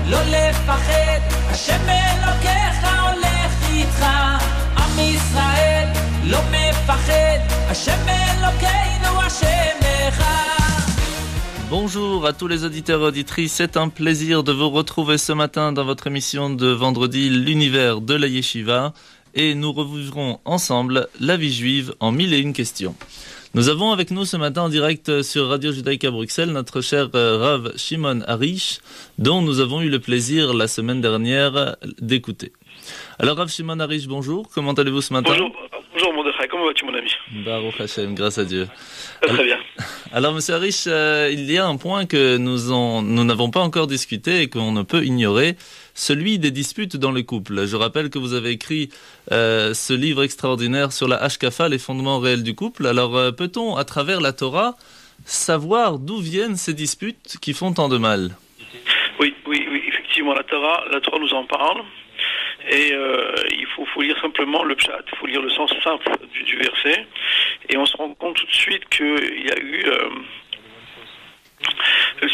לא לפחד, השם אלוקיך הולך איתך. עם ישראל לא מפחד, השם אלוקינו השם אחד. Bonjour à tous les auditeurs et auditrices, c'est un plaisir de vous retrouver ce matin dans votre émission de vendredi, l'univers de la Yeshiva, et nous revivrons ensemble la vie juive en 1001 questions. Nous avons avec nous ce matin en direct sur Radio Judaïka Bruxelles notre cher Rav Shimon Harish, dont nous avons eu le plaisir la semaine dernière d'écouter. Alors Rav Shimon Harish, bonjour, comment allez-vous ce matin? Bonjour Mordechai, comment vas-tu mon ami? Baruch Hashem, grâce à Dieu. Très bien. Alors Monsieur Harish, il y a un point que nous n'avons pas encore discuté et qu'on ne peut ignorer, celui des disputes dans les couples. Je rappelle que vous avez écrit ce livre extraordinaire sur la Hashkafa, les fondements réels du couple. Alors peut-on, à travers la Torah, savoir d'où viennent ces disputes qui font tant de mal? Oui, effectivement, la Torah nous en parle. Et il faut lire simplement le pshat, il faut lire le sens simple du verset, et on se rend compte tout de suite qu'il y a eu,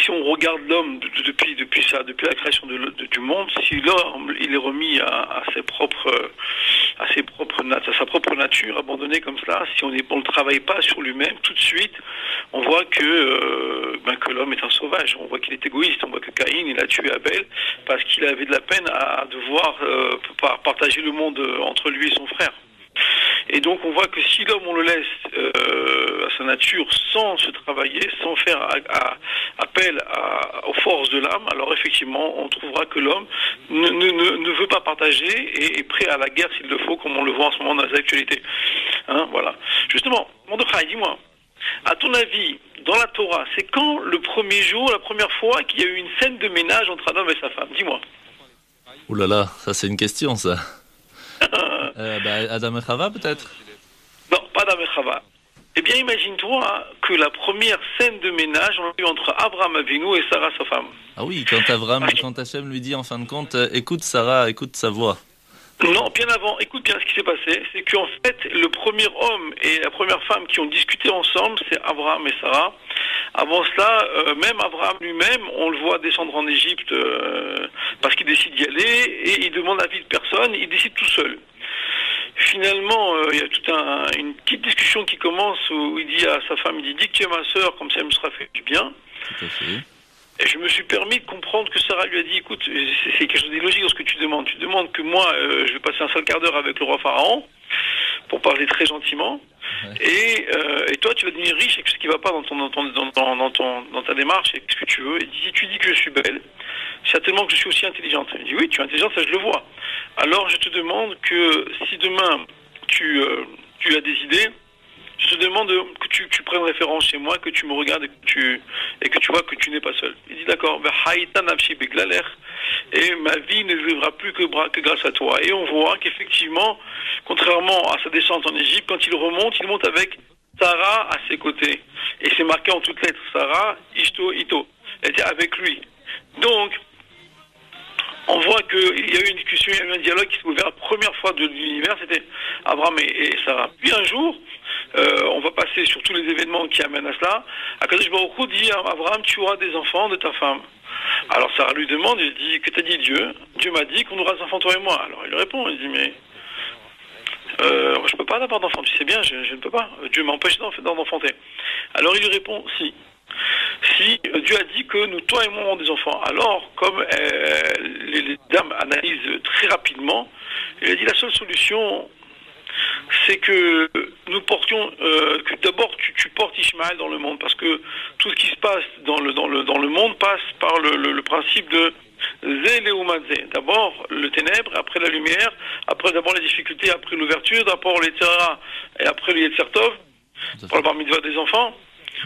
si on regarde l'homme depuis la création du monde, si l'homme il est remis à sa propre nature, abandonné comme cela, si on ne travaille pas sur lui-même, tout de suite, on voit que l'homme est un sauvage, on voit qu'il est égoïste, on voit que Caïn, il a tué Abel parce qu'il avait de la peine à devoir partager le monde entre lui et son frère. Et donc on voit que si l'homme on le laisse à sa nature sans se travailler, sans faire appel aux forces de l'âme, alors effectivement on trouvera que l'homme ne veut pas partager et est prêt à la guerre s'il le faut, comme on le voit en ce moment dans les actualités. Voilà. Justement, Mordechai, dis-moi, à ton avis, dans la Torah, c'est quand le premier jour, la première fois qu'il y a eu une scène de ménage entre un homme et sa femme? Dis-moi. Ouh là là, ça c'est une question ça. Adam et Chava peut-être? Non, pas Adam et Chava. Eh bien, imagine-toi que la première scène de ménage, on l'a eu entre Abraham Avinu et Sarah, sa femme. Ah oui, quand Hachem lui dit en fin de compte, écoute Sarah, écoute sa voix. Non, bien avant, écoute bien ce qui s'est passé, c'est qu'en fait, le premier homme et la première femme qui ont discuté ensemble, c'est Abraham et Sarah. Avant cela, même Abraham lui-même, on le voit descendre en Égypte parce qu'il décide d'y aller et il demande l'avis de personne, il décide tout seul. Finalement, il y a toute une petite discussion qui commence où il dit à sa femme, il dit « Dis que tu es ma sœur, comme ça elle me sera fait du bien ». Tout à fait. Et je me suis permis de comprendre que Sarah lui a dit « Écoute, c'est quelque chose d'illogique dans ce que tu demandes. Tu demandes que moi, je vais passer un seul quart d'heure avec le roi Pharaon, pour parler très gentiment, ouais. Et toi tu vas devenir riche et ce qui ne va pas dans ta démarche et ce que tu veux. Et si tu dis que je suis belle, certainement que je suis aussi intelligente. » Il dit « Oui, tu es intelligente, ça je le vois. Alors je te demande que si demain tu as des idées, je te demande que tu prennes référence chez moi, que tu me regardes et que tu vois que tu n'es pas seul. » Il dit « D'accord, et ma vie ne vivra plus que grâce à toi. » Et on voit qu'effectivement, contrairement à sa descente en Égypte, quand il monte avec Sarah à ses côtés. Et c'est marqué en toutes lettres, Sarah, Ishto, Ito. Elle était avec lui. Donc, on voit qu'il y a eu une discussion, il y a eu un dialogue qui s'est ouvert la première fois de l'univers, c'était Abraham et Sarah. Puis un jour, on va passer sur tous les événements qui amènent à cela. Akadosh Baruch Hu dit à Abraham, tu auras des enfants de ta femme. Alors Sarah lui demande, il dit, que t'a dit Dieu? Dieu m'a dit qu'on aura des enfants toi et moi. Alors il lui répond, il dit, mais je peux pas avoir d'enfants, tu sais bien, je ne peux pas. Dieu m'empêche d'enfanter. Alors il lui répond, si Dieu a dit que nous, toi et moi, avons des enfants. Alors, comme les dames analysent très rapidement, il a dit la seule solution, c'est que nous portions, que d'abord tu portes Ishmaël dans le monde, parce que tout ce qui se passe dans le monde passe par le principe de Zé Léoumadze. D'abord le ténèbre, après la lumière, après d'abord les difficultés, après l'ouverture, d'abord les Tzara et après le Yetzertov, pour la bar mitzvah des enfants.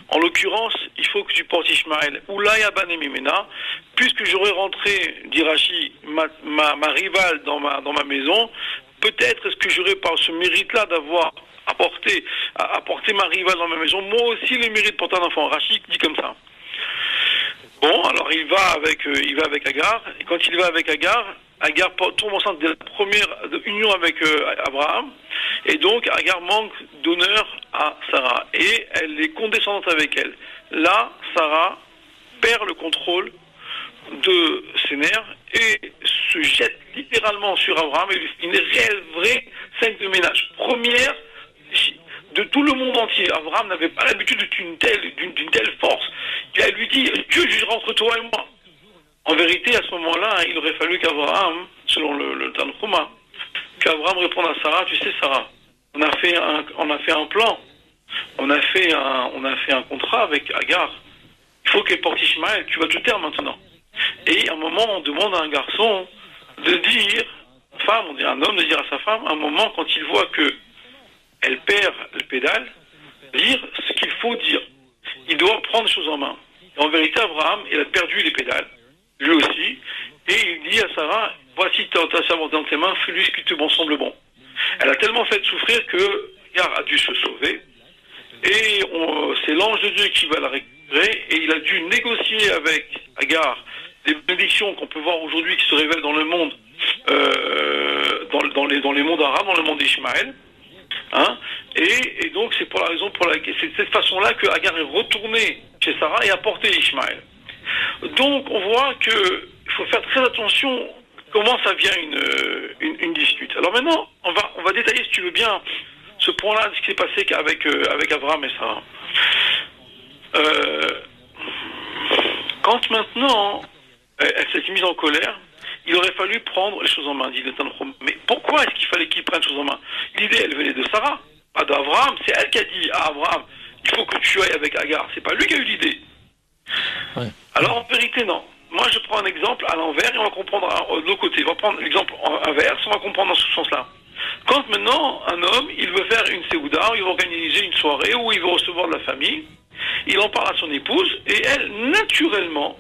En l'occurrence, il faut que tu portes Ishmaël. Oulaya banemimena, puisque j'aurais rentré, dit Rashi, ma rivale dans ma maison, peut-être est-ce que j'aurais par ce mérite-là d'avoir apporté ma rivale dans ma maison, moi aussi le mérite de porter un enfant. Rashi dit comme ça. Bon, alors il va avec Agar, et quand il va avec Agar tombe enceinte de la première union avec Abraham, et donc Agar manque d'honneur à Sarah, et elle est condescendante avec elle. Là, Sarah perd le contrôle de ses nerfs et se jette littéralement sur Abraham et lui fait une réelle, vraie scène de ménage. Première de tout le monde entier. Abraham n'avait pas l'habitude d'une telle force. Il lui dit, Dieu jugera entre toi et moi. En vérité, à ce moment-là, il aurait fallu qu'Abraham, selon le Tanhuma, qu'Abraham réponde à Sarah, tu sais Sarah, on a fait un plan, on a fait un contrat avec Agar. Il faut qu'elle porte Ishmaël, tu vas tout taire maintenant. Et à un moment, on demande à un garçon de dire, on dit à un homme de dire à sa femme, à un moment, quand il voit que elle perd le pédale, dire ce qu'il faut dire. Il doit prendre les choses en main. Et en vérité, Abraham, il a perdu les pédales, lui aussi, et il dit à Sarah, voici ta servante dans tes mains, fais-lui ce qui te semble bon. Elle a tellement fait souffrir que Agar a dû se sauver, et c'est l'ange de Dieu qui va la récupérer, et il a dû négocier avec Agar des bénédictions qu'on peut voir aujourd'hui qui se révèlent dans le monde, dans les mondes arabes, dans le monde d'Ishmaël. Hein, et donc c'est pour la raison c'est de cette façon-là que Agar est retourné chez Sarah et a porté Ishmaël. Donc on voit que il faut faire très attention comment ça vient une dispute. Alors maintenant on va détailler, si tu veux bien, ce point-là, ce qui s'est passé avec Abraham et Sarah. Quand maintenant elle s'est mise en colère, il aurait fallu prendre les choses en main, dit le Tanhuma. Mais pourquoi est-ce qu'il fallait qu'il prenne les choses en main? L'idée, elle venait de Sarah, pas d'Abraham. C'est elle qui a dit à Abraham, il faut que tu ailles avec Agar. C'est pas lui qui a eu l'idée. Ouais. Alors en vérité, non. Moi, je prends un exemple à l'envers et on va comprendre de l'autre côté. On va prendre l'exemple inverse, on va comprendre dans ce sens-là. Quand maintenant, un homme, il veut faire une séouda, il veut organiser une soirée où il veut recevoir de la famille, il en parle à son épouse et elle, naturellement,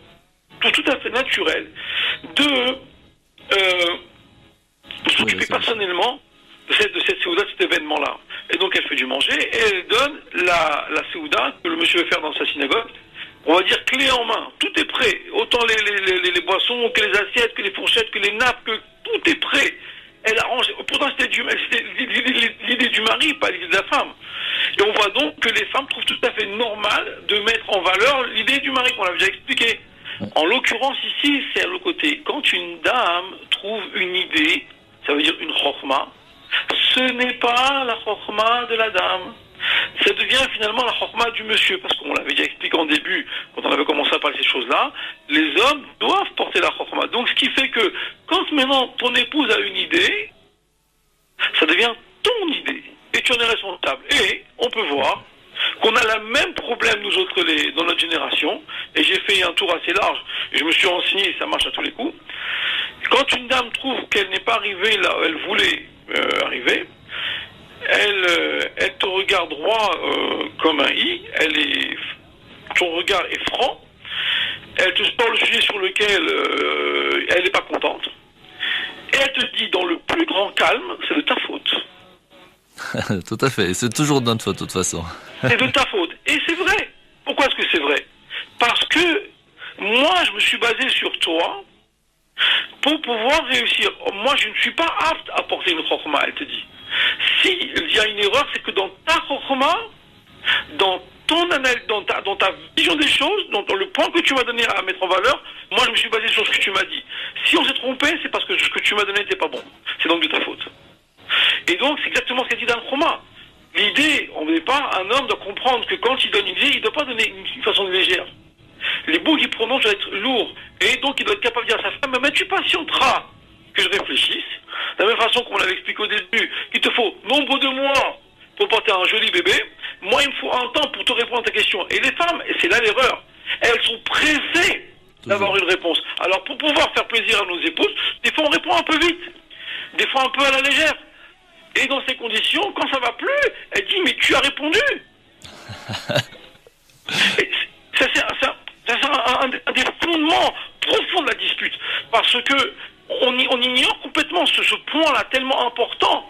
tout à fait naturel, de s'occuper personnellement de cette séouda, de cet événement-là. Et donc elle fait du manger et elle donne la séouda que le monsieur veut faire dans sa synagogue, on va dire clé en main. Tout est prêt. Autant les boissons, que les assiettes, que les fourchettes, que les nappes, que tout est prêt. Elle arrange. Pourtant c'était l'idée du mari, pas l'idée de la femme. Et on voit donc que les femmes trouvent tout à fait normal de mettre en valeur l'idée du mari, qu'on l'a déjà expliqué. En l'occurrence ici, c'est à l'autre côté. Quand une dame trouve une idée, ça veut dire une chokhma, ce n'est pas la chokhma de la dame. Ça devient finalement la chokhma du monsieur, parce qu'on l'avait déjà expliqué en début, quand on avait commencé à parler de ces choses-là, les hommes doivent porter la chokhma. Donc ce qui fait que, quand maintenant ton épouse a une idée, ça devient ton idée, et tu en es responsable. Et on peut voir qu'on a le même problème, nous autres, dans notre génération, et j'ai fait un tour assez large, et je me suis renseigné, ça marche à tous les coups. Quand une dame trouve qu'elle n'est pas arrivée là où elle voulait arriver, elle te regarde droit comme un i, ton regard est franc, elle te sort le sujet sur lequel elle n'est pas contente, et elle te dit dans le plus grand calme, c'est de ta faute. Tout à fait, c'est toujours de notre faute de toute façon. C'est de ta faute. Et c'est vrai. Pourquoi est-ce que c'est vrai? Parce que moi, je me suis basé sur toi pour pouvoir réussir. Moi, je ne suis pas apte à porter une chokhma, elle te dit. S'il y a une erreur, c'est que dans ta chokhma, dans ton analyse, dans ta vision des choses, dans le point que tu m'as donné à mettre en valeur, moi, je me suis basé sur ce que tu m'as dit. Si on s'est trompé, c'est parce que ce que tu m'as donné n'était pas bon. C'est donc de ta faute. Et donc, c'est exactement ce qu'a dit Dan Choma. L'idée, on n'est pas, un homme doit comprendre que quand il donne une idée, il ne doit pas donner une façon légère. Les mots qu'il prononce doivent être lourds. Et donc, il doit être capable de dire à sa femme, mais tu patienteras que je réfléchisse. De la même façon qu'on l'avait expliqué au début, qu'il te faut nombre de mois pour porter un joli bébé. Moi, il me faut un temps pour te répondre à ta question. Et les femmes, et c'est là l'erreur, elles sont pressées d'avoir une réponse. Alors, pour pouvoir faire plaisir à nos épouses, des fois on répond un peu vite. Des fois un peu à la légère. Et dans ces conditions, quand ça va plus, elle dit, mais tu as répondu. Ça c'est un des fondements profonds de la dispute. Parce que on ignore complètement ce point-là tellement important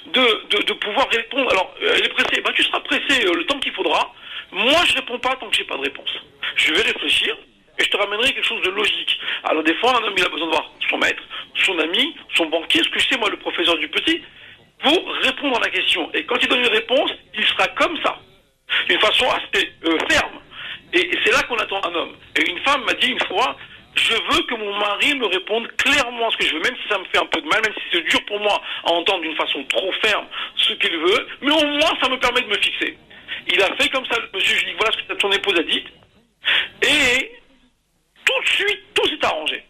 de pouvoir répondre. Alors, elle est pressée. Tu seras pressé le temps qu'il faudra. Moi, je réponds pas tant que j'ai pas de réponse. Je vais réfléchir et je te ramènerai quelque chose de logique. Alors, des fois, un homme, il a besoin de voir son maître, son ami, son banquier, ce que je sais, moi, le professeur du petit, pour répondre à la question. Et quand il donne une réponse, il sera comme ça, d'une façon assez ferme. Et c'est là qu'on attend un homme. Et une femme m'a dit une fois, je veux que mon mari me réponde clairement à ce que je veux, même si ça me fait un peu de mal, même si c'est dur pour moi à entendre d'une façon trop ferme ce qu'il veut, mais au moins ça me permet de me fixer. Il a fait comme ça, le monsieur, je lui dis voilà ce que ton épouse a dit, et tout de suite, tout s'est arrangé.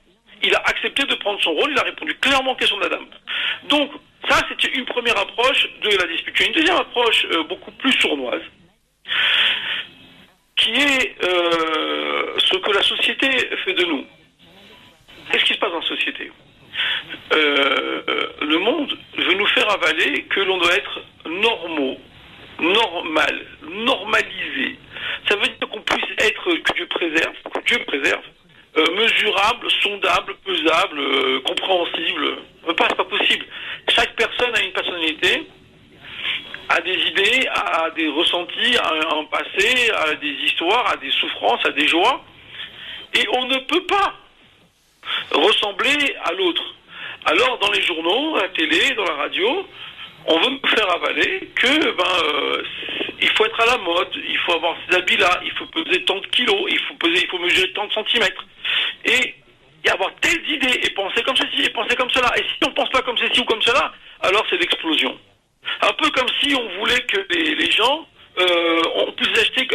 Il a accepté de prendre son rôle, il a répondu clairement aux questions de la dame. Donc, ça, c'était une première approche de la dispute. Il y a une deuxième approche beaucoup plus sournoise, qui est ce que la société fait de nous. Qu'est-ce qui se passe dans la société ? Le monde veut nous faire avaler que l'on doit être normaux, normal, normalisé. Ça veut dire qu'on puisse être, que Dieu préserve, mesurable, sondable, pesable, compréhensible. C'est pas possible. Chaque personne a une personnalité, a des idées, a des ressentis, a un passé, a des histoires, a des souffrances, a des joies. Et on ne peut pas ressembler à l'autre. Alors, dans les journaux, à la télé, dans la radio, on veut nous faire avaler que il faut être à la mode, il faut avoir ces habits-là, il faut peser tant de kilos, il faut mesurer tant de centimètres. Et avoir telles idées et penser comme ceci et penser comme cela. Et si on ne pense pas comme ceci ou comme cela, alors c'est l'explosion. Un peu comme si on voulait que les gens on puisse acheter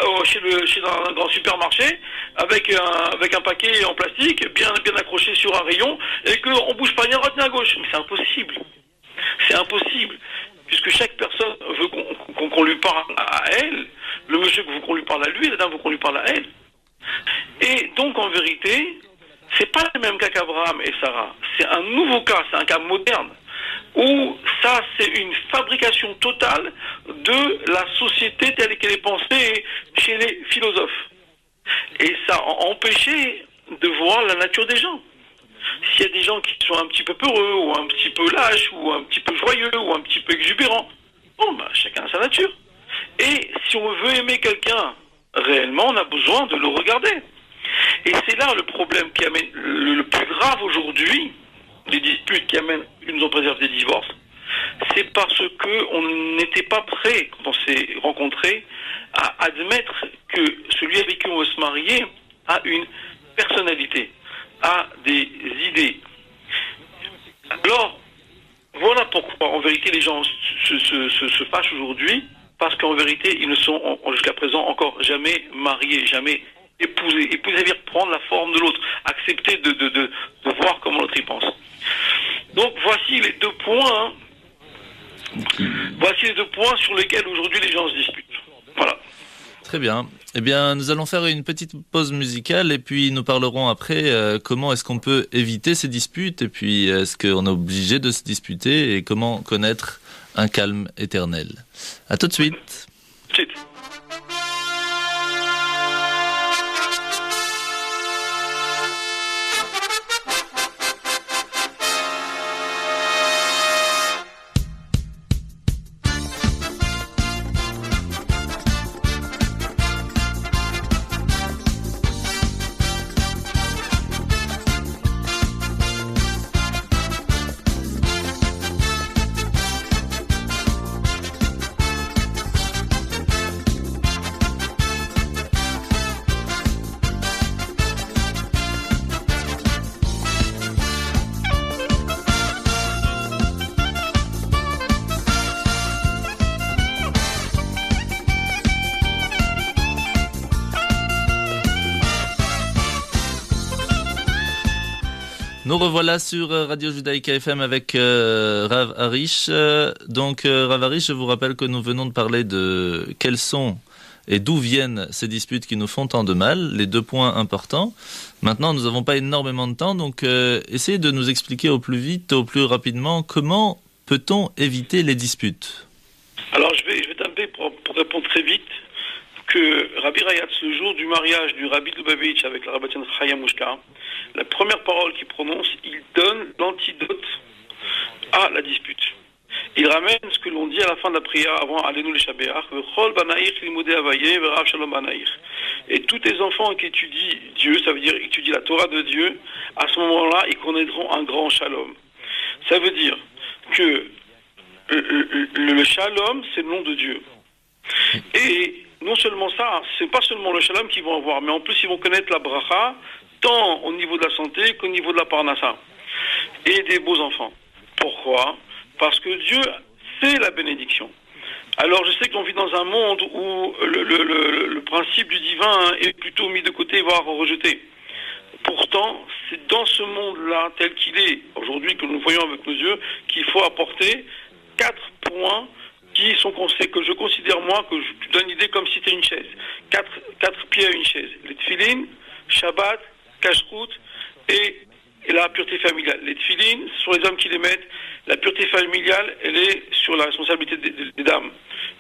chez un grand supermarché avec un paquet en plastique bien accroché sur un rayon et qu'on bouge pas ni à droite ni à gauche. Mais c'est impossible. C'est impossible. Puisque chaque personne veut qu'on lui parle à elle, le monsieur veut qu'on lui parle à lui, la dame veut qu'on lui parle à elle. Et donc en vérité, c'est pas le même cas qu'Abraham et Sarah. C'est un nouveau cas, c'est un cas moderne. Où ça, c'est une fabrication totale de la société telle qu'elle est pensée chez les philosophes. Et ça a empêché de voir la nature des gens. S'il y a des gens qui sont un petit peu peureux, ou un petit peu lâches, ou un petit peu joyeux, ou un petit peu exubérants, chacun a sa nature. Et si on veut aimer quelqu'un réellement, on a besoin de le regarder. Et c'est là le problème qui amène le plus grave aujourd'hui, les disputes qui nous ont préservé des divorces, c'est parce qu'on n'était pas prêt, quand on s'est rencontrés, à admettre que celui avec qui on veut se marier a une personnalité, a des idées. Alors, voilà pourquoi, en vérité, les gens se fâchent aujourd'hui, parce qu'en vérité, ils ne sont jusqu'à présent encore jamais mariés, jamais épousés. Épouser, ça veut dire prendre la forme de l'autre, accepter de voir comment l'autre y pense. Donc voici les deux points. Voici les deux points sur lesquels aujourd'hui les gens se disputent. Voilà. Très bien. Eh bien, nous allons faire une petite pause musicale et puis nous parlerons après comment est-ce qu'on peut éviter ces disputes et puis est-ce qu'on est obligé de se disputer et comment connaître un calme éternel. À tout de suite. Tout de suite. Nous revoilà sur Radio Judaïka FM avec Rav Harish. Rav Harish, je vous rappelle que nous venons de parler de quels sont et d'où viennent ces disputes qui nous font tant de mal, les deux points importants. Maintenant, nous n'avons pas énormément de temps, donc essayez de nous expliquer au plus vite, au plus rapidement, comment peut-on éviter les disputes ? Alors, je vais taper pour répondre très vite que Rabbi Rayatz, le jour du mariage du Rabbi Lubavitch avec la rabbitienne Chaya Mouchka, la première parole qu'il prononce, il donne l'antidote à la dispute. Il ramène ce que l'on dit à la fin de la prière avant Alenu l'Shabeach, V'chol banaïch limudei Havaye v'rav shalom banaïch. Et tous tes enfants qui étudient Dieu, ça veut dire étudient la Torah de Dieu, à ce moment-là, ils connaîtront un grand shalom. Ça veut dire que le shalom, c'est le nom de Dieu. Et non seulement ça, c'est pas seulement le shalom qu'ils vont avoir, mais en plus ils vont connaître la bracha tant au niveau de la santé qu'au niveau de la parnassa et des beaux enfants. Pourquoi? Parce que Dieu, c'est la bénédiction. Alors je sais qu'on vit dans un monde où le principe du divin est plutôt mis de côté, voire rejeté. Pourtant, c'est dans ce monde-là, tel qu'il est aujourd'hui, que nous voyons avec nos yeux, qu'il faut apporter 4 points que je considère, moi, que je donne l'idée comme si c'était une chaise. 4 pieds à une chaise. Les tefilines, Shabbat, Kashrut et la pureté familiale. Les tefilines, ce sont les hommes qui les mettent. La pureté familiale, elle est sur la responsabilité des dames.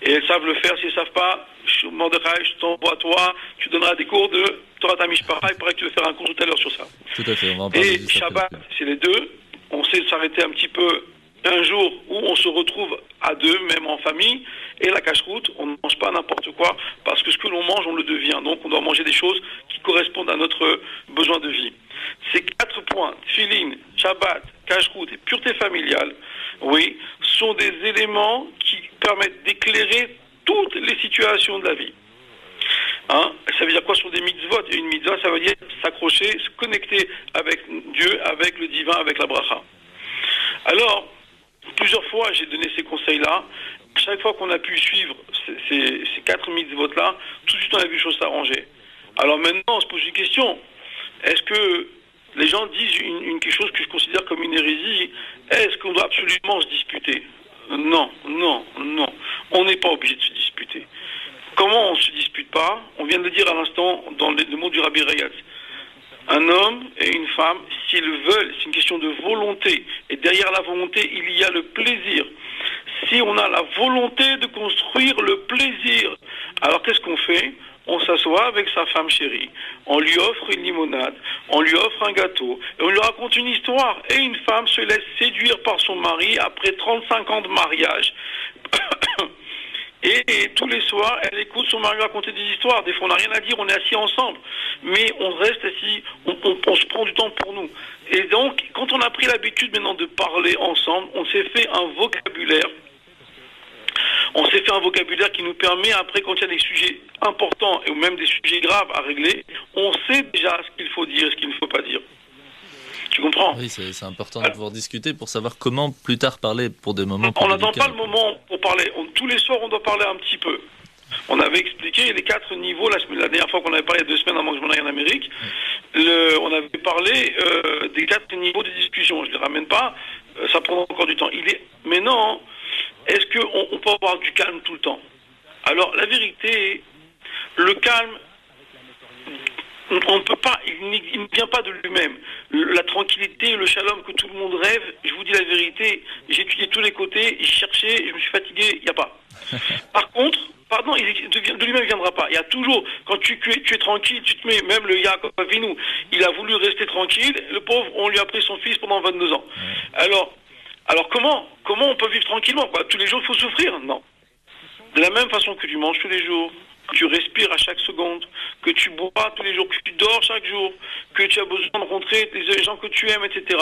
Et elles savent le faire. Si elles ne savent pas, Mordechai, je t'envoie à toi, tu donneras des cours de Torah Tamishpara. Il paraît que tu veux faire un cours tout à l'heure sur ça. Tout à fait, on va en parler. Et Shabbat, c'est les deux. On sait s'arrêter un petit peu un jour où on se retrouve à deux, même en famille. Et la cache-route, on ne mange pas n'importe quoi, parce que ce que l'on mange, on le devient. Donc on doit manger des choses qui correspondent à notre besoin de vie. Ces 4 points, tefilin, Shabbat, cache-route et pureté familiale, oui, sont des éléments qui permettent d'éclairer toutes les situations de la vie. Hein? Ça veut dire quoi? Ce sont des mitzvot. Et une mitzvah, ça veut dire s'accrocher, se connecter avec Dieu, avec le divin, avec la bracha. Alors, plusieurs fois, j'ai donné ces conseils-là. Chaque fois qu'on a pu suivre ces 4 mitzvot-là, tout de suite, on a vu les choses s'arranger. Alors maintenant, on se pose une question. Est-ce que les gens disent quelque chose que je considère comme une hérésie? Est-ce qu'on doit absolument se disputer? Non. On n'est pas obligé de se disputer. Comment on ne se dispute pas? On vient de le dire à l'instant dans le mot du Rabbi Rayatz. Un homme et une femme, s'ils veulent, c'est une question de volonté. Et derrière la volonté, il y a le plaisir. Si on a la volonté de construire le plaisir, alors qu'est-ce qu'on fait? On s'assoit avec sa femme chérie, on lui offre une limonade, on lui offre un gâteau, et on lui raconte une histoire. Et une femme se laisse séduire par son mari après 35 ans de mariage. Et tous les soirs, elle écoute son mari raconter des histoires. Des fois, on n'a rien à dire, on est assis ensemble. Mais on reste assis, on se prend du temps pour nous. Et donc, quand on a pris l'habitude maintenant de parler ensemble, on s'est fait un vocabulaire. On s'est fait un vocabulaire qui nous permet, après, quand il y a des sujets importants, ou même des sujets graves à régler, on sait déjà ce qu'il faut dire et ce qu'il ne faut pas dire. Tu comprends? Oui, c'est important de pouvoir discuter pour savoir comment plus tard parler pour des moments plus On n'attend délicats. pas le moment pour parler. Tous les soirs, on doit parler un petit peu. On avait expliqué les 4 niveaux la dernière fois qu'on avait parlé, il y a 2 semaines avant que je m'en aille en Amérique. On avait parlé des 4 niveaux de discussion. Je ne les ramène pas, ça prendra encore du temps. Maintenant, est-ce qu'on peut avoir du calme tout le temps? Alors, la vérité, le calme, on ne peut pas, il ne vient pas de lui-même. La tranquillité, le shalom que tout le monde rêve, je vous dis la vérité, j'ai étudié tous les côtés, j'ai cherché, je me suis fatigué, il n'y a pas. Par contre, de lui-même ne viendra pas. Il y a toujours, quand tu es tranquille, tu te mets, même le Yaakov Avinu, il a voulu rester tranquille, le pauvre, on lui a pris son fils pendant 22 ans. Alors comment on peut vivre tranquillement, quoi? Tous les jours, il faut souffrir? Non. De la même façon que tu manges tous les jours, que tu respires à chaque seconde, que tu bois tous les jours, que tu dors chaque jour, que tu as besoin de rencontrer des gens que tu aimes, etc.,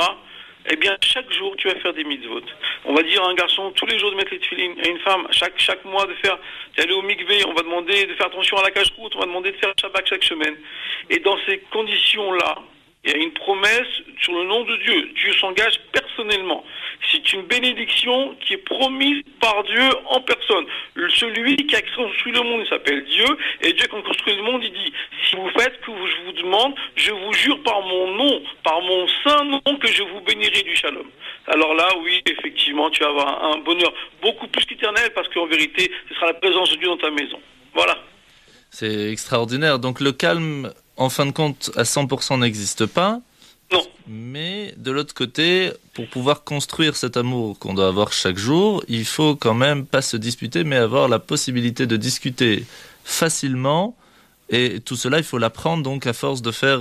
eh bien, chaque jour, tu vas faire des mitzvot. On va dire à un garçon, tous les jours de mettre les tefilines, à une femme, chaque mois d'aller au mikvé, on va demander de faire attention à la cache-route, on va demander de faire Shabbat chaque semaine. Et dans ces conditions-là, il y a une promesse sur le nom de Dieu. Dieu s'engage personnellement. C'est une bénédiction qui est promise par Dieu en personne. Celui qui a construit le monde, il s'appelle Dieu. Et Dieu, quand il construit le monde, il dit, si vous faites ce que je vous demande, je vous jure par mon nom, par mon saint nom, que je vous bénirai du shalom. Alors là, oui, effectivement, tu vas avoir un bonheur beaucoup plus qu'éternel, parce qu'en vérité, ce sera la présence de Dieu dans ta maison. Voilà. C'est extraordinaire. Donc le calme, en fin de compte, à 100% n'existe pas. Non. Mais de l'autre côté, pour pouvoir construire cet amour qu'on doit avoir chaque jour, il faut quand même pas se disputer, mais avoir la possibilité de discuter facilement. Et tout cela, il faut l'apprendre donc à force de faire,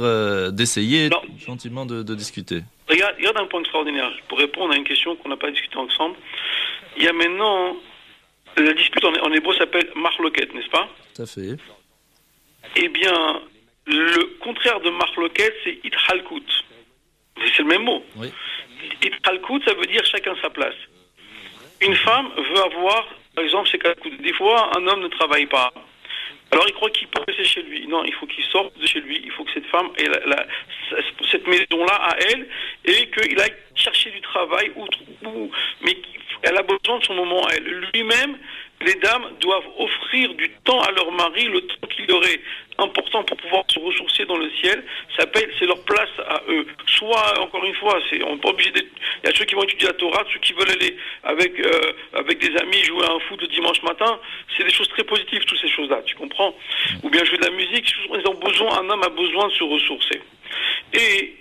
d'essayer gentiment de discuter. Regarde un point extraordinaire. Pour répondre à une question qu'on n'a pas discutée ensemble, il y a maintenant, la dispute en hébreu s'appelle marloquet, n'est-ce pas? Tout à fait. Eh bien, le contraire de marloquet, c'est ithalkut. C'est le même mot. Oui. Ithalkut, ça veut dire chacun sa place. Une femme veut avoir, par exemple, ses kalkut. Des fois, un homme ne travaille pas. Alors, il croit qu'il peut rester chez lui. Non, il faut qu'il sorte de chez lui. Il faut que cette femme ait cette maison-là à elle et qu'il aille chercher du travail mais elle a besoin de son moment à elle. Lui-même, les dames doivent offrir du temps à leur mari, le temps qui leur est important pour pouvoir se ressourcer dans le ciel. C'est leur place à eux. Soit, encore une fois, on n'est pas obligé d'être. Il y a ceux qui vont étudier la Torah, ceux qui veulent aller avec des amis jouer à un foot le dimanche matin. C'est des choses très positives, toutes ces choses-là, tu comprends? Ou bien jouer de la musique. Un homme a besoin de se ressourcer. Et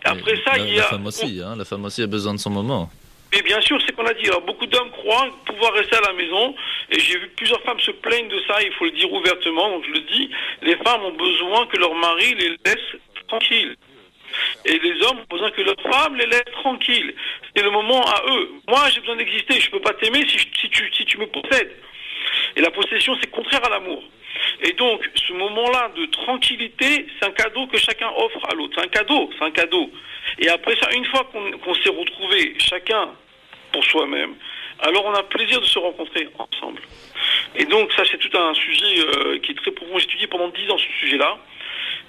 après ça, il y a... La femme aussi a besoin de son moment. Et bien sûr, c'est qu'on a dit. Alors, beaucoup d'hommes croient pouvoir rester à la maison, et j'ai vu plusieurs femmes se plaignent de ça, il faut le dire ouvertement, donc je le dis, les femmes ont besoin que leur mari les laisse tranquilles. Et les hommes ont besoin que leur femme les laisse tranquilles. C'est le moment à eux. Moi, j'ai besoin d'exister, je ne peux pas t'aimer si tu me possèdes. Et la possession, c'est contraire à l'amour. Et donc, ce moment-là de tranquillité, c'est un cadeau que chacun offre à l'autre. C'est un cadeau. Et après ça, une fois qu'on s'est retrouvés chacun pour soi-même, alors on a plaisir de se rencontrer ensemble. Et donc, ça, c'est tout un sujet qui est très profond. J'ai étudié pendant 10 ans ce sujet-là,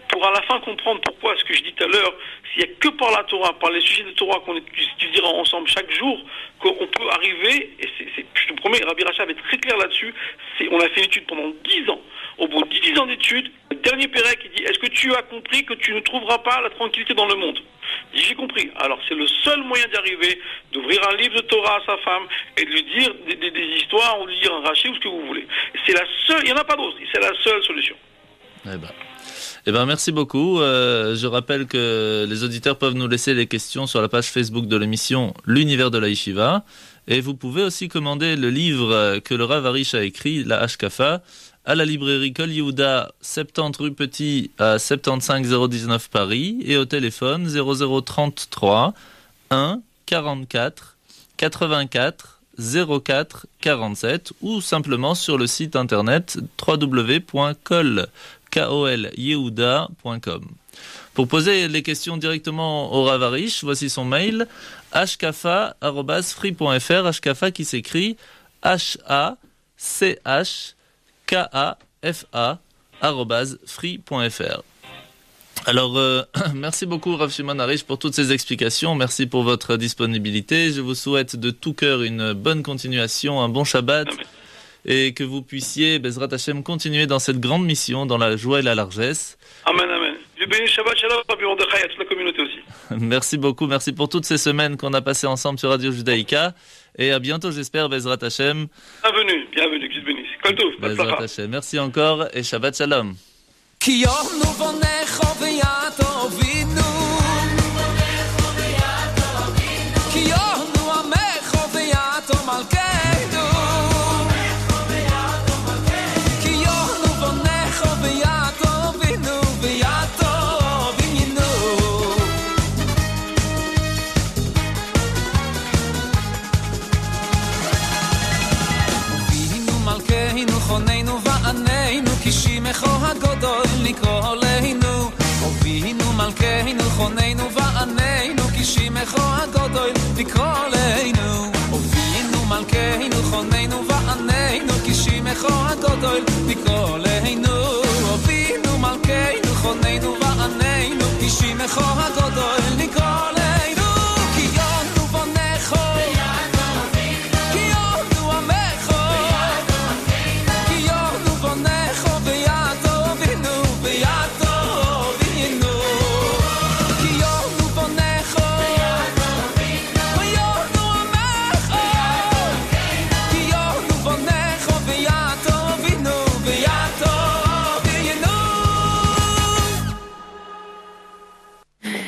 pour à la fin comprendre pourquoi, ce que je dis tout à l'heure, s'il n'y a que par la Torah, par les sujets de Torah qu'on étudiera ensemble chaque jour, qu'on peut arriver, et je te promets, Rabbi Rachab est très clair là-dessus, on a fait une étude pendant 10 ans. Au bout de 10 ans d'études, le dernier Pérec, il dit, est-ce que tu as compris que tu ne trouveras pas la tranquillité dans le monde? Il dit, j'ai compris. Alors, c'est le seul moyen d'y arriver, d'ouvrir un livre de Torah à sa femme, et de lui dire des histoires, ou de lui dire un rachis, ou ce que vous voulez. C'est la seule, il n'y en a pas d'autre, c'est la seule solution. Eh ben, merci beaucoup. Je rappelle que les auditeurs peuvent nous laisser les questions sur la page Facebook de l'émission L'Univers de la Yeshiva. Et vous pouvez aussi commander le livre que le Rav Arish a écrit, la Hashkafa, à la librairie Kol Yehuda, 70 rue Petit à 75 019 Paris, et au téléphone 0033 1 44 84 04 47, ou simplement sur le site internet www.kolyehuda.com. Pour poser les questions directement au Rav Arish, voici son mail, hkafa@free.fr, hkafa qui s'écrit HACHKAFA@free.fr. Alors, merci beaucoup Rav Shimon Arish pour toutes ces explications, merci pour votre disponibilité, je vous souhaite de tout cœur une bonne continuation, un bon Shabbat, et que vous puissiez, Bezrat Hashem, continuer dans cette grande mission, dans la joie et la largesse. Amen, amen. Je bénis Shabbat Shalom, Rabbi Mordechai, à toute la communauté aussi. Merci beaucoup, merci pour toutes ces semaines qu'on a passées ensemble sur Radio Judaïka, et à bientôt, j'espère, Bezrat Hashem. Bienvenue, que Dieu te bénisse. Kol Tov, Bezrat Hashem. Merci encore, et Shabbat Shalom. לקרוא אלינו אבינו מלכנו חוננו ועננו כשמך הגדול לקרוא אלינו אבינו מלכנו חוננו ועננו כשמך הגדול לקרוא אלינו אבינו מלכנו חוננו ועננו כשמך הגדול לקרוא אלינו כי יונו בונך כי יונו עמך כי יונו בונך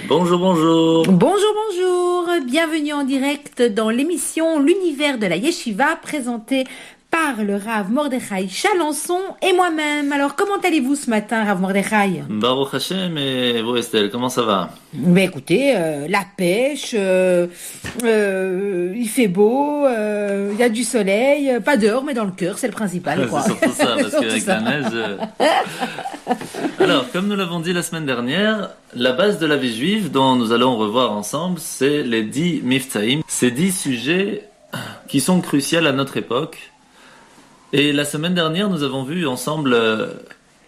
Bonjour, bonjour. Bonjour, bonjour. Bienvenue en direct dans l'émission L'Univers de la Yeshiva, présentée par le Rav Mordechai Chalençon et moi-même. Alors, comment allez-vous ce matin, Rav Mordechai? Baruch Hashem, et vous, Estelle, comment ça va? Ben écoutez, la pêche, il fait beau, il y a du soleil, pas dehors, mais dans le cœur, c'est le principal, quoi. C'est surtout ça, parce qu'avec la neige... Alors, comme nous l'avons dit la semaine dernière, la base de la vie juive, dont nous allons revoir ensemble, c'est les 10 Miftaïm, ces 10 sujets qui sont cruciaux à notre époque. Et la semaine dernière, nous avons vu ensemble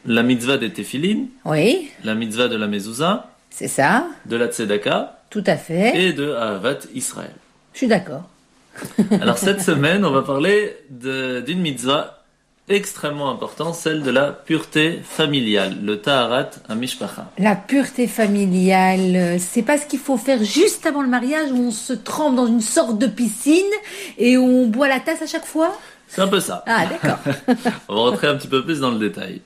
la mitzvah des Tefillin, Oui. la mitzvah de la mezouza, C'est ça, de la Tzedaka tout à fait. et de Ahavat Israël. Je suis d'accord. Alors cette semaine, on va parler d'une mitzvah extrêmement importante, celle de la pureté familiale, le Taharat HaMishpacha. La pureté familiale, c'est pas ce qu'il faut faire juste avant le mariage où on se trempe dans une sorte de piscine et où on boit la tasse à chaque fois? C'est un peu ça. Ah, d'accord. On va rentrer un petit peu plus dans le détail.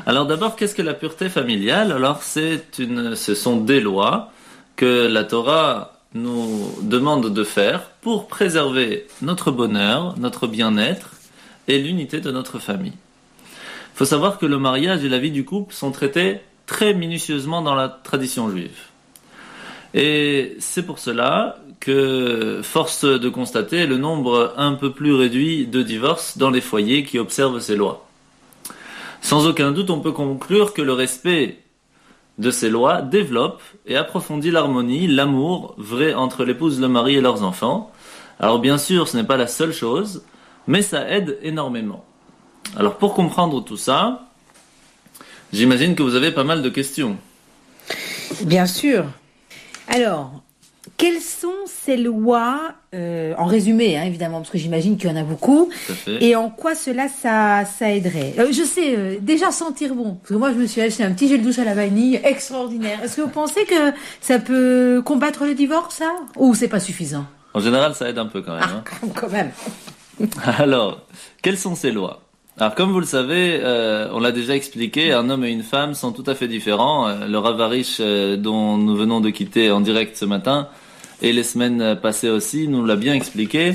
Alors d'abord, qu'est-ce que la pureté familiale? Alors ce sont des lois que la Torah nous demande de faire pour préserver notre bonheur, notre bien-être et l'unité de notre famille. Il faut savoir que le mariage et la vie du couple sont traités très minutieusement dans la tradition juive. Et c'est pour cela que, force de constater, le nombre un peu plus réduit de divorces dans les foyers qui observent ces lois. Sans aucun doute, on peut conclure que le respect de ces lois développe et approfondit l'harmonie, l'amour vrai entre l'épouse, le mari et leurs enfants. Alors bien sûr, ce n'est pas la seule chose, mais ça aide énormément. Alors pour comprendre tout ça, j'imagine que vous avez pas mal de questions. Bien sûr. Alors, quelles sont ces lois, en résumé, hein, évidemment, parce que j'imagine qu'il y en a beaucoup, Tout à fait. et en quoi ça aiderait? Je sais, déjà sentir bon, parce que moi je me suis acheté un petit gel douche à la vanille extraordinaire. Est-ce que vous pensez que ça peut combattre le divorce, ça? Ou c'est pas suffisant? En général, ça aide un peu quand même. Hein. Quand même. Alors, quelles sont ces lois? Alors, comme vous le savez, on l'a déjà expliqué, un homme et une femme sont tout à fait différents. Le Rav Arish, dont nous venons de quitter en direct ce matin, et les semaines passées aussi, nous l'a bien expliqué.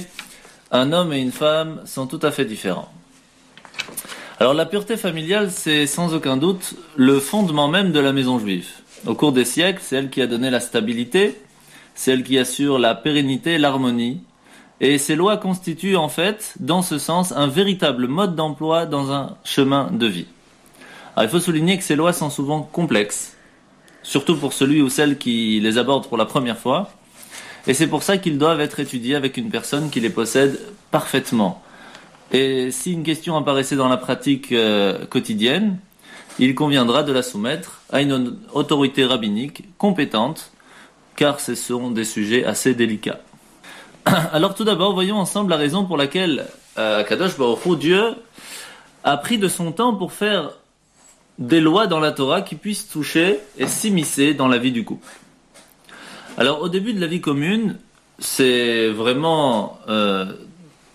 Un homme et une femme sont tout à fait différents. Alors, la pureté familiale, c'est sans aucun doute le fondement même de la maison juive. Au cours des siècles, c'est elle qui a donné la stabilité, c'est elle qui assure la pérennité, l'harmonie. Et ces lois constituent en fait, dans ce sens, un véritable mode d'emploi dans un chemin de vie. Alors, il faut souligner que ces lois sont souvent complexes, surtout pour celui ou celle qui les aborde pour la première fois. Et c'est pour ça qu'ils doivent être étudiés avec une personne qui les possède parfaitement. Et si une question apparaissait dans la pratique quotidienne, il conviendra de la soumettre à une autorité rabbinique compétente, car ce sont des sujets assez délicats. Alors tout d'abord, voyons ensemble la raison pour laquelle Kadosh Baruch Hu, Dieu, a pris de son temps pour faire des lois dans la Torah qui puissent toucher et s'immiscer dans la vie du couple. Alors au début de la vie commune, c'est vraiment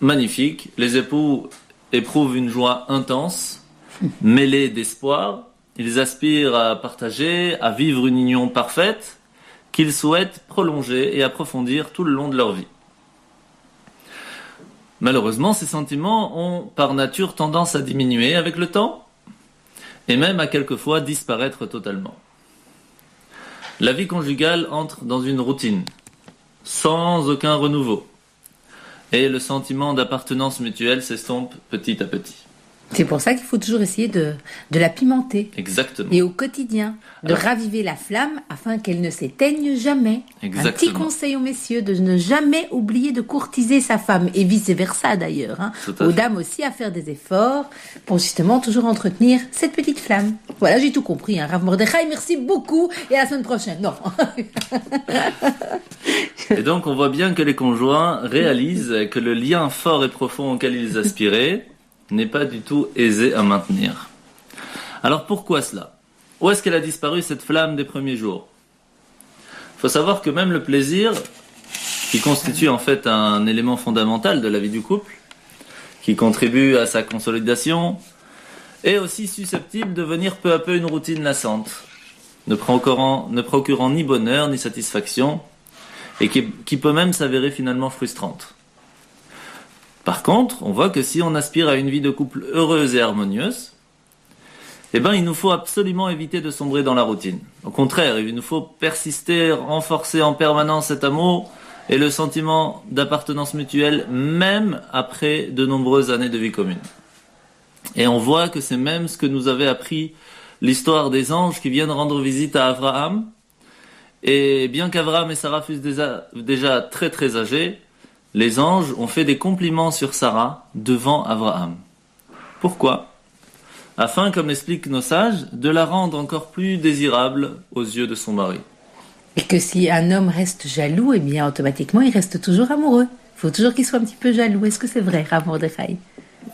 magnifique. Les époux éprouvent une joie intense, mêlée d'espoir. Ils aspirent à partager, à vivre une union parfaite qu'ils souhaitent prolonger et approfondir tout le long de leur vie. Malheureusement, ces sentiments ont par nature tendance à diminuer avec le temps et même à quelquefois disparaître totalement. La vie conjugale entre dans une routine, sans aucun renouveau, et le sentiment d'appartenance mutuelle s'estompe petit à petit. C'est pour ça qu'il faut toujours essayer de la pimenter. Exactement. Et au quotidien, de raviver la flamme afin qu'elle ne s'éteigne jamais. Exactement. Un petit conseil aux messieurs, de ne jamais oublier de courtiser sa femme, et vice-versa d'ailleurs. Hein. Aux dames aussi à faire des efforts pour justement toujours entretenir cette petite flamme. Voilà, j'ai tout compris. Hein. Rav Mordechai, merci beaucoup et à la semaine prochaine. Non. Et donc on voit bien que les conjoints réalisent que le lien fort et profond auquel ils aspiraient n'est pas du tout aisé à maintenir. Alors pourquoi cela? Où est-ce qu'elle a disparu cette flamme des premiers jours? Il faut savoir que même le plaisir, qui constitue en fait un élément fondamental de la vie du couple, qui contribue à sa consolidation, est aussi susceptible de devenir peu à peu une routine lassante, ne procurant ni bonheur ni satisfaction, et qui peut même s'avérer finalement frustrante. Par contre, on voit que si on aspire à une vie de couple heureuse et harmonieuse, il nous faut absolument éviter de sombrer dans la routine. Au contraire, il nous faut persister, renforcer en permanence cet amour et le sentiment d'appartenance mutuelle, même après de nombreuses années de vie commune. Et on voit que c'est même ce que nous avait appris l'histoire des anges qui viennent rendre visite à Abraham. Et bien qu'Abraham et Sarah fussent déjà très très âgés, les anges ont fait des compliments sur Sarah devant Abraham. Pourquoi? afin, comme l'expliquent nos sages, de la rendre encore plus désirable aux yeux de son mari. Et que si un homme reste jaloux, eh bien automatiquement il reste toujours amoureux. Il faut toujours qu'il soit un petit peu jaloux. Est-ce que c'est vrai, Rav Mordechai?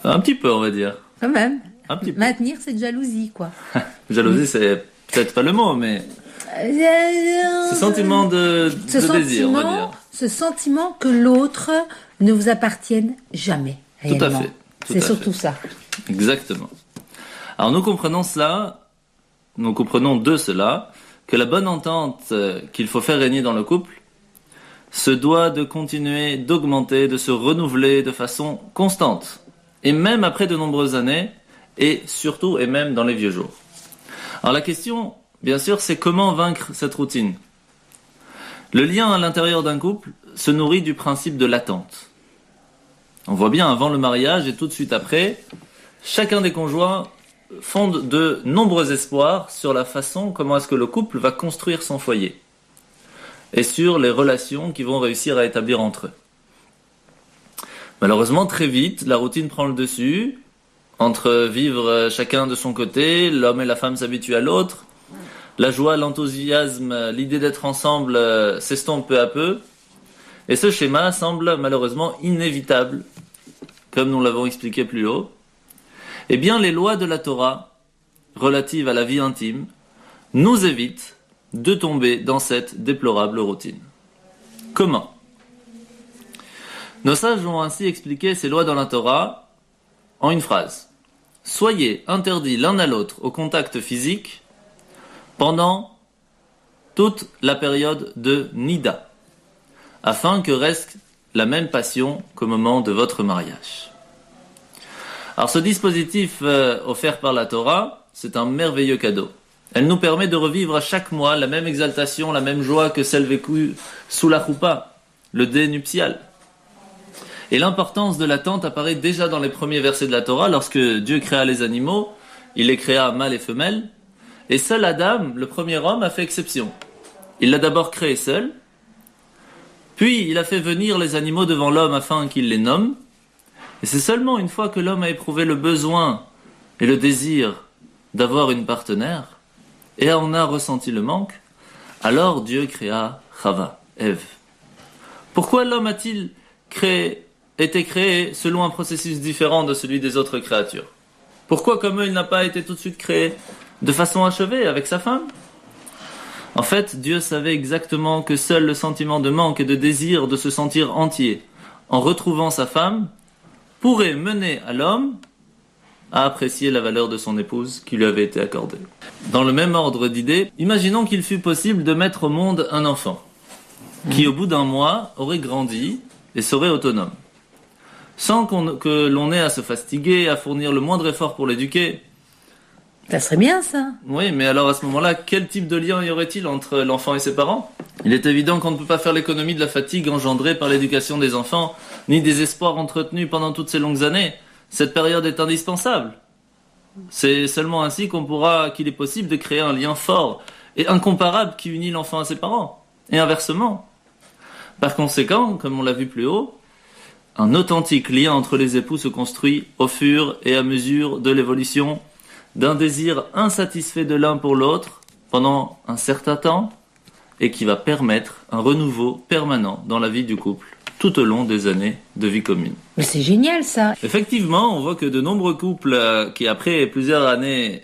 Un petit peu, on va dire. Quand même. Un petit peu. Maintenir cette jalousie, quoi. Jalousie, c'est peut-être pas le mot, mais ce sentiment de désir, on va dire. Ce sentiment que l'autre ne vous appartienne jamais. Tout à réellement. fait. C'est surtout ça. Exactement. Alors nous comprenons de cela que la bonne entente qu'il faut faire régner dans le couple se doit de continuer, d'augmenter, de se renouveler de façon constante. Et même après de nombreuses années, et surtout et même dans les vieux jours. Alors la question, bien sûr, c'est comment vaincre cette routine. Le lien à l'intérieur d'un couple se nourrit du principe de l'attente. On voit bien avant le mariage et tout de suite après, chacun des conjoints fonde de nombreux espoirs sur la façon comment est-ce que le couple va construire son foyer et sur les relations qu'ils vont réussir à établir entre eux. Malheureusement, très vite, la routine prend le dessus. Entre vivre chacun de son côté, l'homme et la femme s'habituent à l'autre, la joie, l'enthousiasme, l'idée d'être ensemble s'estompe peu à peu, et ce schéma semble malheureusement inévitable, comme nous l'avons expliqué plus haut. Eh bien, les lois de la Torah, relatives à la vie intime, nous évitent de tomber dans cette déplorable routine. Comment? Nos sages ont ainsi expliqué ces lois dans la Torah en une phrase. Soyez interdits l'un à l'autre au contact physique pendant toute la période de Nida, afin que reste la même passion qu'au moment de votre mariage. Alors ce dispositif offert par la Torah, c'est un merveilleux cadeau. Elle nous permet de revivre à chaque mois la même exaltation, la même joie que celle vécue sous la choupa, le dé nuptial. Et l'importance de l'attente apparaît déjà dans les premiers versets de la Torah, lorsque Dieu créa les animaux, il les créa mâles et femelles, et seul Adam, le premier homme, a fait exception. Il l'a d'abord créé seul, puis il a fait venir les animaux devant l'homme afin qu'il les nomme, et c'est seulement une fois que l'homme a éprouvé le besoin et le désir d'avoir une partenaire, et en a ressenti le manque, alors Dieu créa Chava, Ève. Pourquoi l'homme a-t-il été créé selon un processus différent de celui des autres créatures? Pourquoi, comme eux, il n'a pas été tout de suite créé de façon achevée avec sa femme? En fait, Dieu savait exactement que seul le sentiment de manque et de désir de se sentir entier en retrouvant sa femme pourrait mener à l'homme à apprécier la valeur de son épouse qui lui avait été accordée. Dans le même ordre d'idées, imaginons qu'il fût possible de mettre au monde un enfant qui, au bout d'un mois, aurait grandi et serait autonome, sans que l'on ait à se fatiguer, à fournir le moindre effort pour l'éduquer. Ça serait bien, ça. Oui, mais alors à ce moment-là, quel type de lien y aurait-il entre l'enfant et ses parents? Il est évident qu'on ne peut pas faire l'économie de la fatigue engendrée par l'éducation des enfants, ni des espoirs entretenus pendant toutes ces longues années. Cette période est indispensable. C'est seulement ainsi qu'il est possible de créer un lien fort et incomparable qui unit l'enfant à ses parents, et inversement. Par conséquent, comme on l'a vu plus haut, un authentique lien entre les époux se construit au fur et à mesure de l'évolution d'un désir insatisfait de l'un pour l'autre pendant un certain temps et qui va permettre un renouveau permanent dans la vie du couple tout au long des années de vie commune. Mais c'est génial, ça. Effectivement, on voit que de nombreux couples qui, après plusieurs années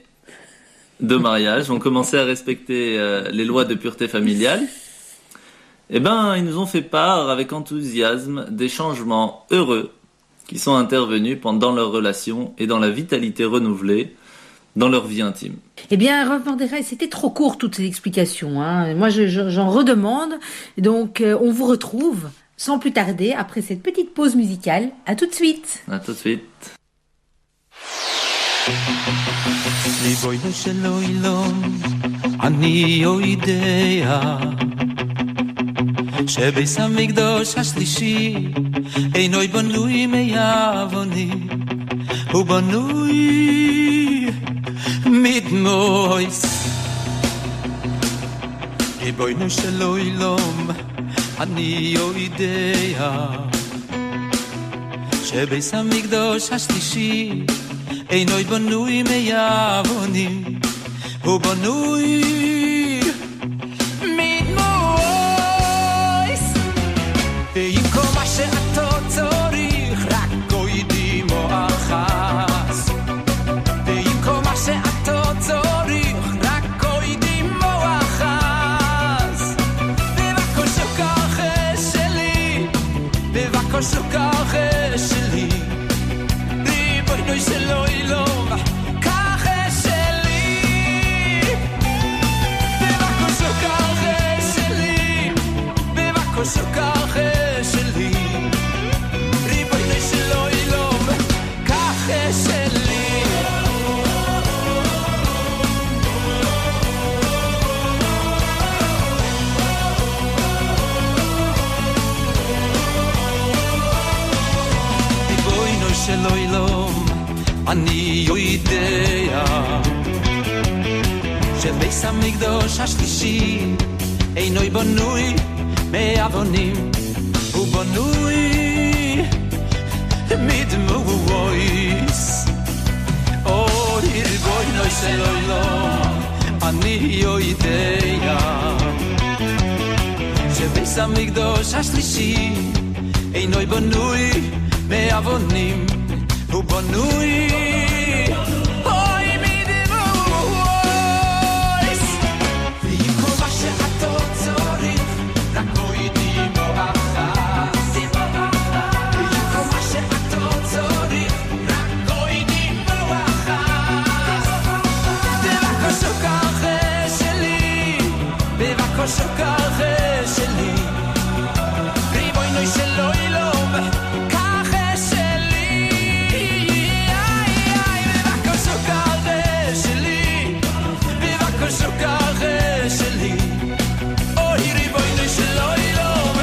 de mariage, ont commencé à respecter les lois de pureté familiale, ils nous ont fait part avec enthousiasme des changements heureux qui sont intervenus pendant leur relation et dans la vitalité renouvelée dans leur vie intime. Eh bien, Rav Mordechai, c'était trop court toutes ces explications. Moi, j'en redemande. Donc, on vous retrouve sans plus tarder après cette petite pause musicale. À tout de suite. À tout de suite. שבית המקדש השלישי אינו בנוי מאבנים, הוא בנוי מדמויס. ריבונו של עולם, אני יודע שבית המקדש השלישי אינו בנוי מאבנים, הוא בנוי מדמויס. ועם כל מה שאתה צריך, רק גוידים או אחס. ועם כל מה שאתה צריך, רק גוידים או אחס. בבקשה ככה שלי, בבקשה ככה שלי, ריבונו של עולם, ככה שלי. בבקשה ככה שלי, בבקשה ככה שלי, ריבונו של עולם, ככה שלי. ריבונו של עולם, אני יודע שבית המקדש השלישי אינו בנוי מאבנים, הוא בנוי מדמויס. אוי ריבונו של עולם, אני יודע שבית המקדש השלישי אינו בנוי מאבנים, הוא בנוי אוי מדמויס. ועם כל מה שאתה צריך, רק גוידים או אחס. ועם כל מה שאתה צריך, רק גוידים או אחס. בבקשה ככה שלי, בבקשה ככה שלי, ריבונו של עולם, ככה שלי. בבקשה ככה שלי, בבקשה ככה שלי, אוי ריבונו של עולם,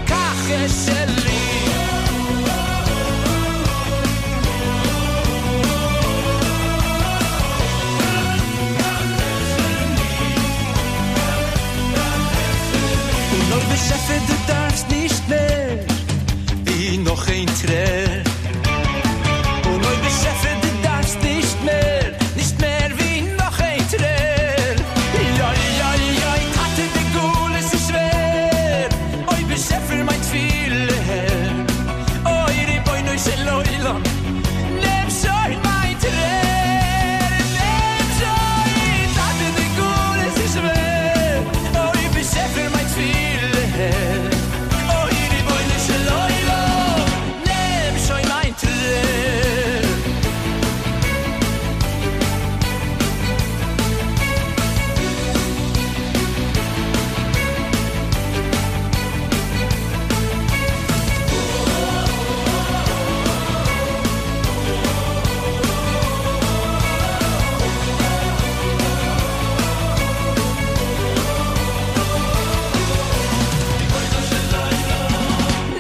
ככה שלי. Und noch beschäftigt, du darfst nicht mehr wie noch ein Träger. Und noch beschäftigt, du darfst nicht mehr wie noch ein Träger. Ja, ja, ja, ich hatte die Gule so schwer. Oi, beschäftigt mein viel her. Oi, Ribono shel olam, nimm schon mein Träger. Nimm schon, ich hatte die Gule so schwer. Oi, beschäftigt mein viel her. Oi, Ribono shel olam, nimm schon mein Träger.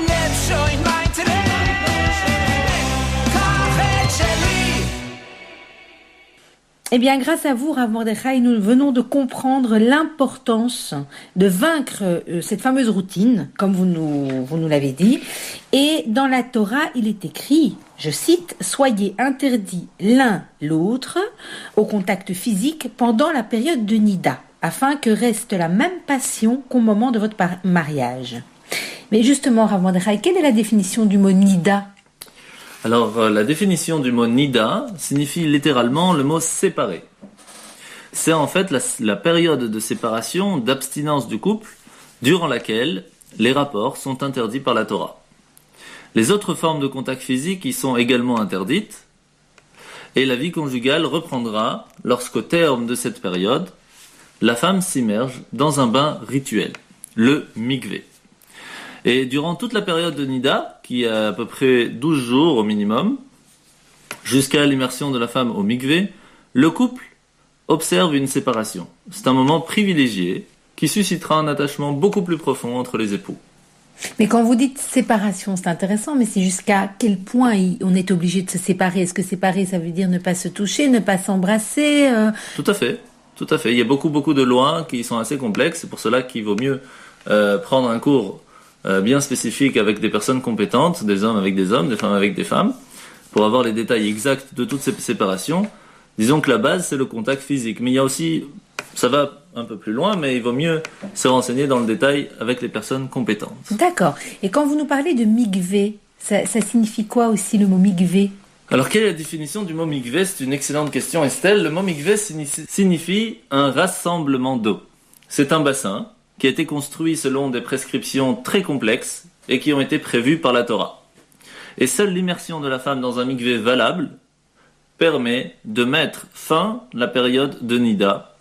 Nimm schon mein Träger, kach et sheli. Eh bien, grâce à vous, Rav Mordechai, nous venons de comprendre l'importance de vaincre cette fameuse routine, comme vous nous l'avez dit. Et dans la Torah, il est écrit, je cite, « Soyez interdits l'un l'autre au contact physique pendant la période de Nida, afin que reste la même passion qu'au moment de votre mariage. » Mais justement, Rav Mordechai, quelle est la définition du mot Nida ? Alors, la définition du mot nida signifie littéralement le mot séparé. C'est en fait la période de séparation, d'abstinence du couple, durant laquelle les rapports sont interdits par la Torah. Les autres formes de contact physique y sont également interdites, et la vie conjugale reprendra lorsqu'au terme de cette période, la femme s'immerge dans un bain rituel, le mikvé. Et durant toute la période de Nida, qui est à peu près 12 jours au minimum, jusqu'à l'immersion de la femme au mikvé, le couple observe une séparation. C'est un moment privilégié qui suscitera un attachement beaucoup plus profond entre les époux. Mais quand vous dites séparation, c'est intéressant, mais c'est jusqu'à quel point on est obligé de se séparer ? Est-ce que séparer, ça veut dire ne pas se toucher, ne pas s'embrasser ? Tout à fait. Il y a beaucoup de lois qui sont assez complexes. C'est pour cela qu'il vaut mieux prendre un cours bien spécifique avec des personnes compétentes, des hommes avec des hommes, des femmes avec des femmes, pour avoir les détails exacts de toutes ces séparations, disons que la base, c'est le contact physique. Mais il y a aussi, ça va un peu plus loin, mais il vaut mieux se renseigner dans le détail avec les personnes compétentes. D'accord. Et quand vous nous parlez de mikvé, ça signifie quoi aussi le mot mikvé? Alors, quelle est la définition du mot mikvé? C'est une excellente question, Estelle. Le mot mikvé signifie un rassemblement d'eau. C'est un bassin qui a été construit selon des prescriptions très complexes et qui ont été prévues par la Torah. Et seule l'immersion de la femme dans un mikvé valable permet de mettre fin à la période de nida,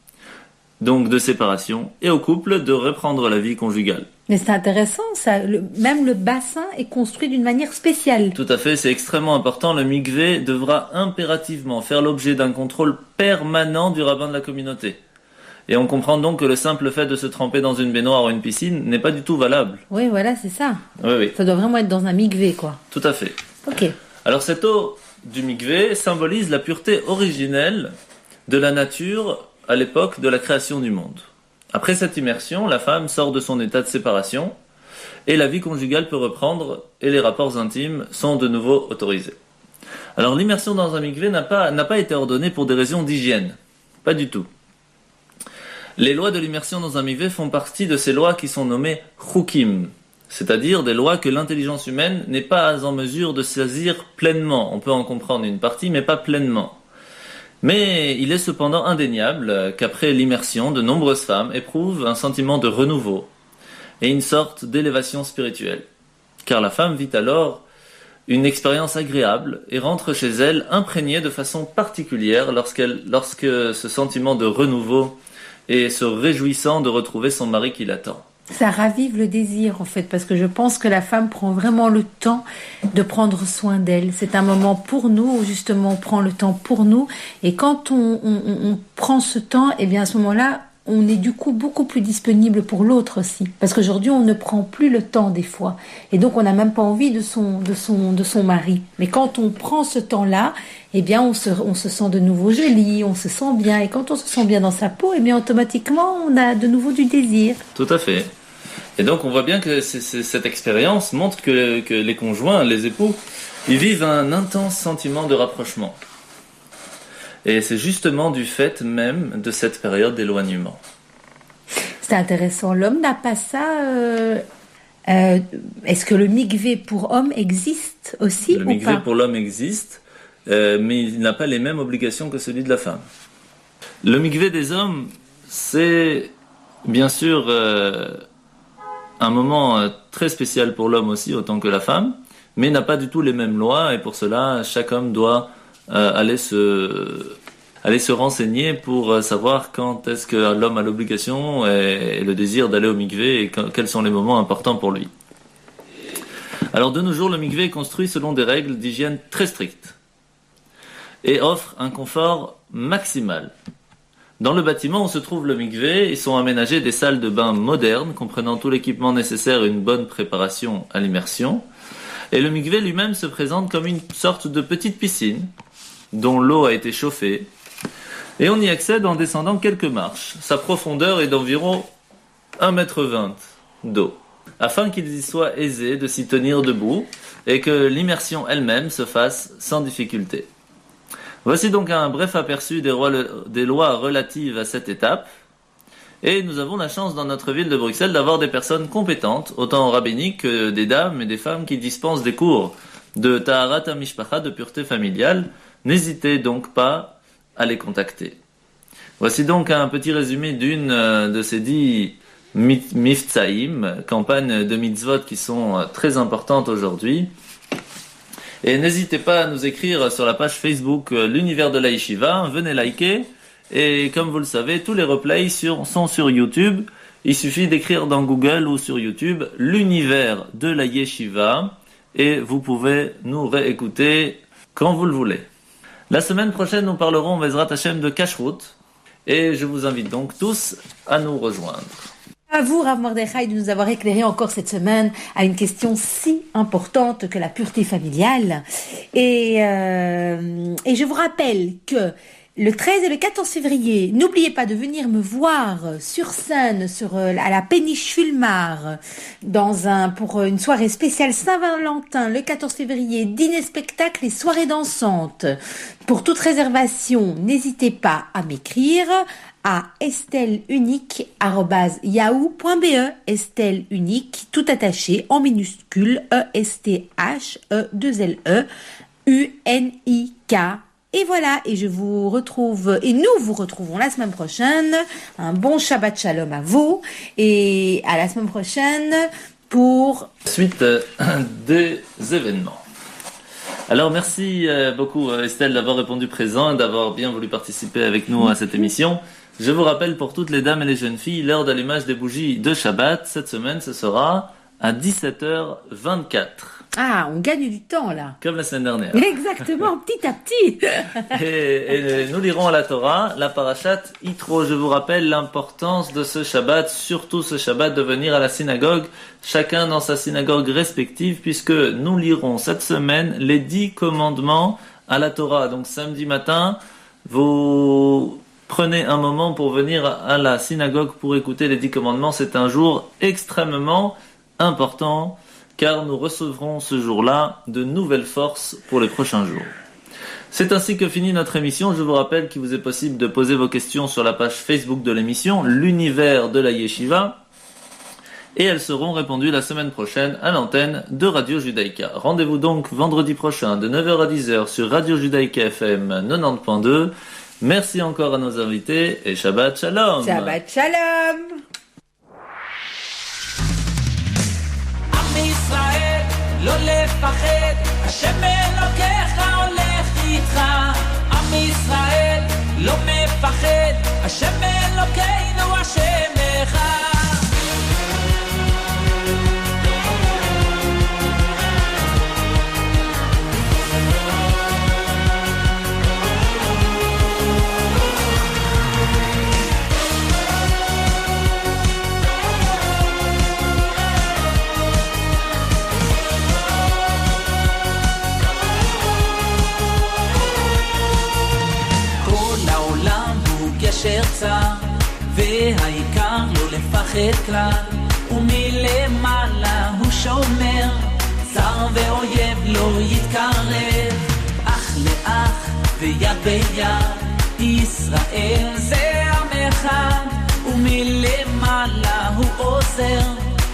donc de séparation, et au couple de reprendre la vie conjugale. Mais c'est intéressant, ça. Même le bassin est construit d'une manière spéciale. Tout à fait, c'est extrêmement important. Le mikvé devra impérativement faire l'objet d'un contrôle permanent du rabbin de la communauté. Et on comprend donc que le simple fait de se tremper dans une baignoire ou une piscine n'est pas du tout valable. Oui, voilà, c'est ça. Oui. Ça doit vraiment être dans un mikvé, quoi. Tout à fait. Ok. Alors cette eau du mikvé symbolise la pureté originelle de la nature à l'époque de la création du monde. Après cette immersion, la femme sort de son état de séparation et la vie conjugale peut reprendre et les rapports intimes sont de nouveau autorisés. Alors l'immersion dans un mikvé n'a pas été ordonnée pour des raisons d'hygiène. Pas du tout. Les lois de l'immersion dans un mikvé font partie de ces lois qui sont nommées chukim, c'est-à-dire des lois que l'intelligence humaine n'est pas en mesure de saisir pleinement. On peut en comprendre une partie, mais pas pleinement. Mais il est cependant indéniable qu'après l'immersion, de nombreuses femmes éprouvent un sentiment de renouveau et une sorte d'élévation spirituelle. Car la femme vit alors une expérience agréable et rentre chez elle imprégnée de façon particulière lorsque ce sentiment de renouveau et se réjouissant de retrouver son mari qui l'attend. Ça ravive le désir, en fait, parce que je pense que la femme prend vraiment le temps de prendre soin d'elle. C'est un moment pour nous, où justement on prend le temps pour nous. Et quand on prend ce temps, eh bien à ce moment-là, on est du coup beaucoup plus disponible pour l'autre aussi. Parce qu'aujourd'hui, on ne prend plus le temps des fois. Et donc, on n'a même pas envie de son mari. Mais quand on prend ce temps-là, eh bien, on se sent de nouveau joli, on se sent bien. Et quand on se sent bien dans sa peau, eh bien, automatiquement, on a de nouveau du désir. Tout à fait. Et donc, on voit bien que cette expérience montre que les conjoints, les époux, ils vivent un intense sentiment de rapprochement. Et c'est justement du fait même de cette période d'éloignement. C'est intéressant. L'homme n'a pas ça. Est-ce que le mikvé pour homme existe aussi ou pas? Le mikvé pour l'homme existe, mais il n'a pas les mêmes obligations que celui de la femme. Le mikvé des hommes, c'est bien sûr un moment très spécial pour l'homme aussi, autant que la femme, mais n'a pas du tout les mêmes lois, et pour cela, chaque homme doit aller se renseigner pour savoir quand est-ce que l'homme a l'obligation et le désir d'aller au mikvé et quels sont les moments importants pour lui. Alors de nos jours, le mikvé est construit selon des règles d'hygiène très strictes et offre un confort maximal. Dans le bâtiment où se trouve le mikvé, ils sont aménagés des salles de bain modernes comprenant tout l'équipement nécessaire et une bonne préparation à l'immersion. Et le mikvé lui-même se présente comme une sorte de petite piscine dont l'eau a été chauffée, et on y accède en descendant quelques marches. Sa profondeur est d'environ 1,20 m d'eau, afin qu'il y soit aisé de s'y tenir debout et que l'immersion elle-même se fasse sans difficulté. Voici donc un bref aperçu des lois relatives à cette étape, et nous avons la chance dans notre ville de Bruxelles d'avoir des personnes compétentes, autant rabbiniques que des dames et des femmes qui dispensent des cours de Taharat HaMishpacha, de pureté familiale. N'hésitez donc pas à les contacter. Voici donc un petit résumé d'une de ces 10 Miftsaïm, campagnes de mitzvot qui sont très importantes aujourd'hui. Et n'hésitez pas à nous écrire sur la page Facebook l'univers de la Yeshiva, venez liker. Et comme vous le savez, tous les replays sont sur YouTube. Il suffit d'écrire dans Google ou sur YouTube l'univers de la Yeshiva et vous pouvez nous réécouter quand vous le voulez. La semaine prochaine, nous parlerons Bezrat Hashem de Kashrut et je vous invite donc tous à nous rejoindre. À vous, Rav Mordechai, de nous avoir éclairé encore cette semaine à une question si importante que la pureté familiale. Et je vous rappelle que le 13 et le 14 février. N'oubliez pas de venir me voir sur scène à la Péniche Fulmar pour une soirée spéciale Saint-Valentin le 14 février, dîner spectacle et soirée dansante. Pour toute réservation, n'hésitez pas à m'écrire à estelleunique@yahoo.be. Estelle Unique, tout attaché en minuscule, ESTHE2LE UNIK. Et voilà, et nous vous retrouvons la semaine prochaine. Un bon Shabbat Shalom à vous, et à la semaine prochaine pour suite des événements. Alors merci beaucoup Estelle d'avoir répondu présent et d'avoir bien voulu participer avec nous à cette émission. Je vous rappelle pour toutes les dames et les jeunes filles, l'heure d'allumage des bougies de Shabbat, cette semaine, ce sera à 17h24. Ah, on gagne du temps là. Comme la semaine dernière. Exactement, petit à petit. et nous lirons à la Torah, la parashat Yitro. Je vous rappelle l'importance de ce Shabbat, surtout ce Shabbat, de venir à la synagogue, chacun dans sa synagogue respective, puisque nous lirons cette semaine les 10 commandements à la Torah. Donc samedi matin, vous prenez un moment pour venir à la synagogue pour écouter les 10 commandements. C'est un jour extrêmement important, car nous recevrons ce jour-là de nouvelles forces pour les prochains jours. C'est ainsi que finit notre émission. Je vous rappelle qu'il vous est possible de poser vos questions sur la page Facebook de l'émission, l'univers de la Yeshiva, et elles seront répondues la semaine prochaine à l'antenne de Radio Judaïka. Rendez-vous donc vendredi prochain de 9h à 10h sur Radio Judaïka FM 90.2. Merci encore à nos invités et Shabbat Shalom. Shabbat Shalom. ישראל, לא לפחד, השם אלוקיך הולך איתך. עם ישראל, לא מפחד, השם אלוקינו השם אחד. שרצה והעיקר לא לפחד כלל ומלמעלה הוא שומר צר ואויב לא יתקרב אח לאח ויד ביד ישראל זה עם אחד ומלמעלה הוא עוזר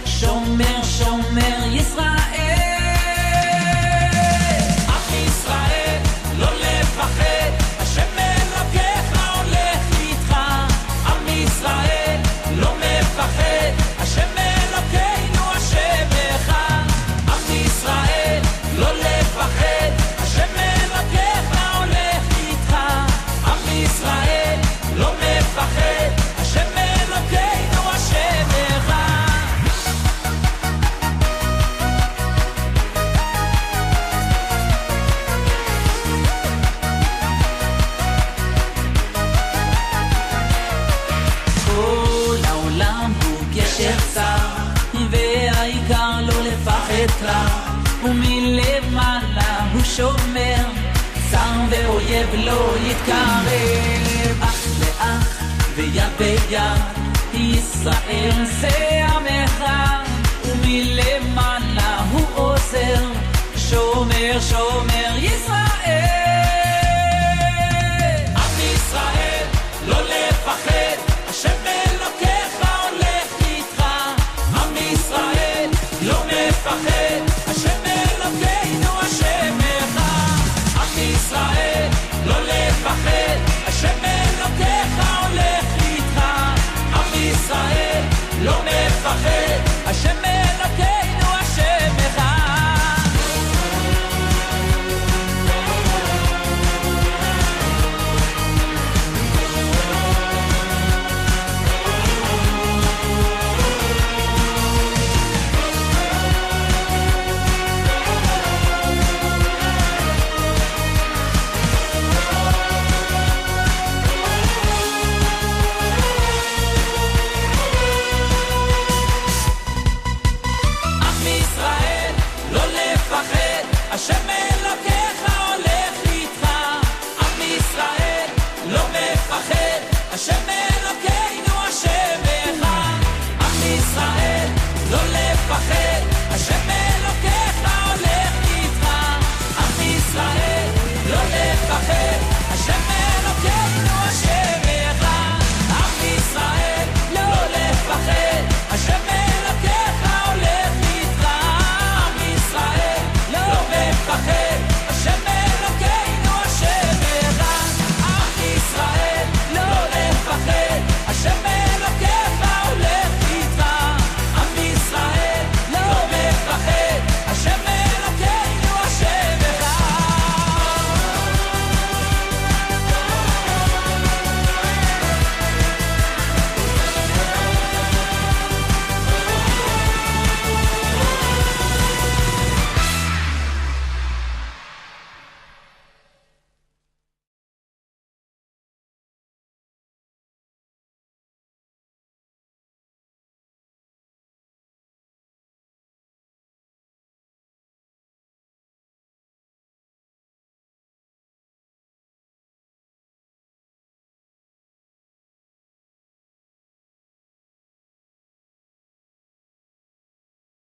שומר שומר ישראל עם ישראל לא לפחד השם ישראל לא מפחד השם אלוקינו השם אחד עם ישראל לא לפחד השם אלוקיך הולך איתך עם ישראל לא מפחד השם אלוקינו השם אחד והעיקר לא לפחד כלל ומלמעלה הוא שומר צר ואויב לא יתקרב אח לאח ויד ביד ישראל זה עם אחד ומלמעלה הוא עוזר שומר שומר ישראל עם ישראל לא לפחד השם אלוקיך הולך איתך עם ישראל לא מפחד השם אלוקינו השם אחד עם ישראל לא לפחד השם אלוקיך הולך איתך עם ישראל לא מפחד השם אלוקינו השם אחד ישראל, לא לפחד, השם